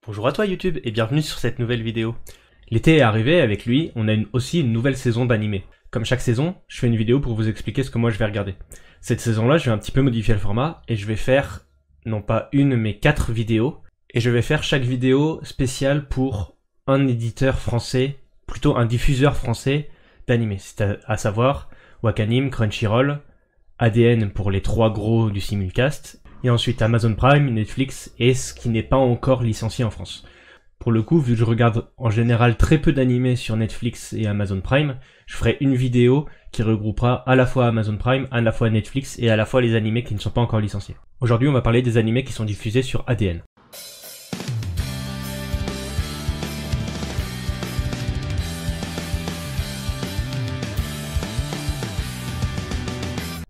Bonjour à toi YouTube et bienvenue sur cette nouvelle vidéo. L'été est arrivé, avec lui, on a aussi une nouvelle saison d'animé. Comme chaque saison, je fais une vidéo pour vous expliquer ce que moi je vais regarder. Cette saison-là, je vais un petit peu modifier le format et je vais faire, non pas une, mais 4 vidéos. Et je vais faire chaque vidéo spéciale pour un éditeur français, plutôt un diffuseur français d'animé. C'est à savoir Wakanim, Crunchyroll, ADN pour les 3 gros du simulcast, et ensuite Amazon Prime, Netflix et ce qui n'est pas encore licencié en France. Pour le coup, vu que je regarde en général très peu d'animés sur Netflix et Amazon Prime, je ferai une vidéo qui regroupera à la fois Amazon Prime, à la fois Netflix et à la fois les animés qui ne sont pas encore licenciés. Aujourd'hui, on va parler des animés qui sont diffusés sur ADN.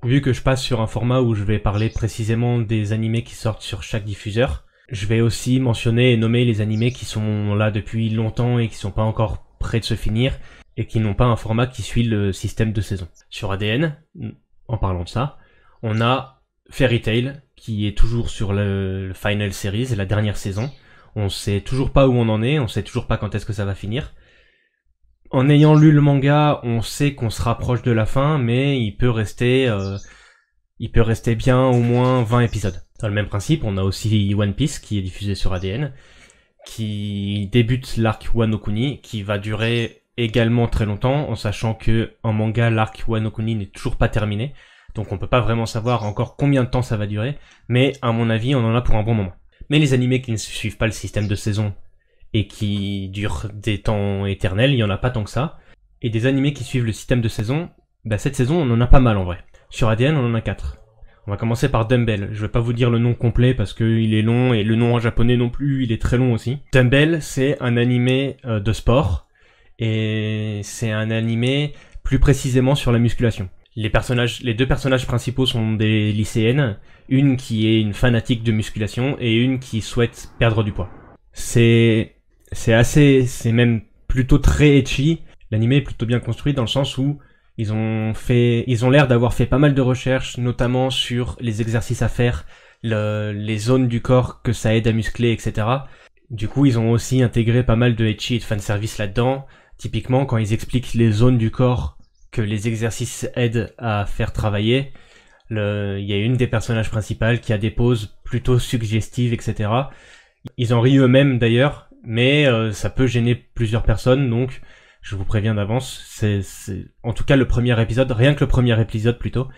Vu que je passe sur un format où je vais parler précisément des animés qui sortent sur chaque diffuseur, je vais aussi mentionner et nommer les animés qui sont là depuis longtemps et qui sont pas encore près de se finir et qui n'ont pas un format qui suit le système de saison. Sur ADN, en parlant de ça, on a Fairy Tail qui est toujours sur le Final Series, la dernière saison. On sait toujours pas où on en est, on sait toujours pas quand est-ce que ça va finir. En ayant lu le manga, on sait qu'on se rapproche de la fin, mais il peut rester bien au moins 20 épisodes. Dans le même principe, on a aussi One Piece qui est diffusé sur ADN, qui débute l'arc Wano Kuni, qui va durer également très longtemps, en sachant que en manga, l'arc Wano Kuni n'est toujours pas terminé, donc on peut pas vraiment savoir encore combien de temps ça va durer, mais à mon avis, on en a pour un bon moment. Mais les animés qui ne suivent pas le système de saison et qui durent des temps éternels, il y en a pas tant que ça. Et des animés qui suivent le système de saison, cette saison on en a pas mal en vrai. Sur ADN on en a 4. On va commencer par Dumbbell. Je vais pas vous dire le nom complet parce qu'il est long et le nom en japonais non plus, il est très long aussi. Dumbbell, c'est un animé de sport et c'est un animé plus précisément sur la musculation. Les deux personnages principaux sont des lycéennes, une qui est une fanatique de musculation et une qui souhaite perdre du poids. C'est même plutôt très ecchi. L'anime est plutôt bien construit dans le sens où ils ont l'air d'avoir fait pas mal de recherches, notamment sur les exercices à faire, les zones du corps que ça aide à muscler, etc. Du coup, ils ont aussi intégré pas mal de ecchi et de fanservice là-dedans. Typiquement, quand ils expliquent les zones du corps que les exercices aident à faire travailler, il y a une des personnages principales qui a des poses plutôt suggestives, etc. Ils en rient eux-mêmes d'ailleurs, mais ça peut gêner plusieurs personnes, donc je vous préviens d'avance. En tout cas le premier épisode, rien que le premier épisode plutôt,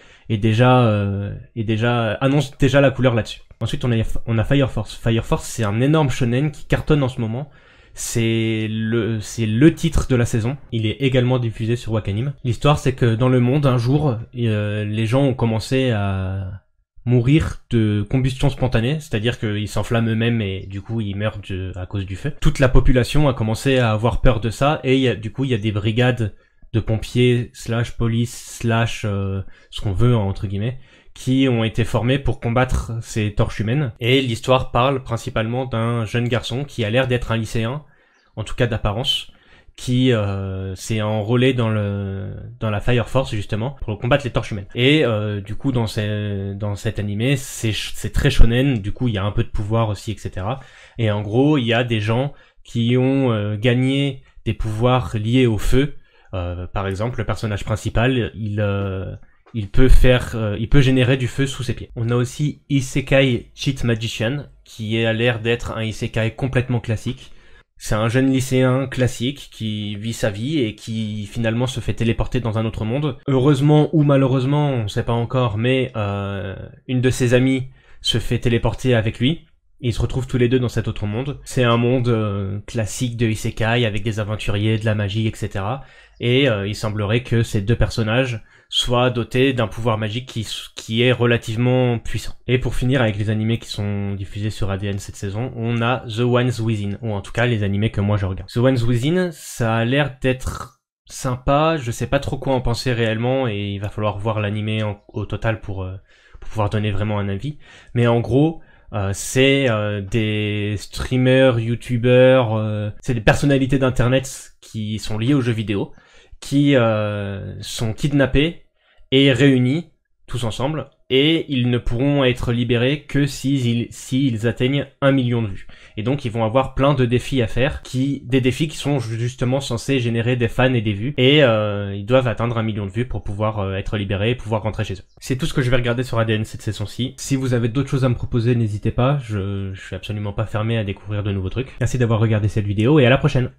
annonce déjà la couleur là-dessus. Ensuite on a Fire Force. Fire Force, c'est un énorme shonen qui cartonne en ce moment. C'est le titre de la saison. Il est également diffusé sur Wakanim. L'histoire, c'est que dans le monde, un jour, les gens ont commencé à mourir de combustion spontanée, c'est-à-dire qu'ils s'enflamment eux-mêmes et du coup ils meurent à cause du feu. Toute la population a commencé à avoir peur de ça et il y a des brigades de pompiers / police / ce qu'on veut entre guillemets, qui ont été formés pour combattre ces torches humaines. Et l'histoire parle principalement d'un jeune garçon qui a l'air d'être un lycéen, en tout cas d'apparence, qui s'est enrôlé dans la Fire Force justement pour combattre les torches humaines. Et du coup dans cet animé c'est très shonen, du coup il y a un peu de pouvoir aussi, etc. Et en gros il y a des gens qui ont gagné des pouvoirs liés au feu. Par exemple le personnage principal il peut générer du feu sous ses pieds. On a aussi Isekai Cheat Magician qui a l'air d'être un isekai complètement classique. C'est un jeune lycéen classique qui vit sa vie et qui finalement se fait téléporter dans un autre monde. Heureusement ou malheureusement, on sait pas encore, mais une de ses amies se fait téléporter avec lui. Ils se retrouvent tous les deux dans cet autre monde. C'est un monde classique de isekai avec des aventuriers, de la magie, etc. Et il semblerait que ces deux personnages soient dotés d'un pouvoir magique qui est relativement puissant. Et pour finir avec les animés qui sont diffusés sur ADN cette saison, on a The Ones Within, ou en tout cas les animés que moi je regarde. The Ones Within, ça a l'air d'être sympa, je sais pas trop quoi en penser réellement, et il va falloir voir l'animé au total pour pouvoir donner vraiment un avis. Mais en gros, c'est des streamers, youtubeurs, c'est des personnalités d'internet qui sont liées aux jeux vidéo, qui sont kidnappés et réunis tous ensemble et ils ne pourront être libérés que s'ils atteignent 1 million de vues. Et donc ils vont avoir plein de défis à faire, des défis qui sont justement censés générer des fans et des vues, et ils doivent atteindre 1 million de vues pour pouvoir être libérés et pouvoir rentrer chez eux. C'est tout ce que je vais regarder sur ADN cette saison-ci. Si vous avez d'autres choses à me proposer, n'hésitez pas, je suis absolument pas fermé à découvrir de nouveaux trucs. Merci d'avoir regardé cette vidéo et à la prochaine.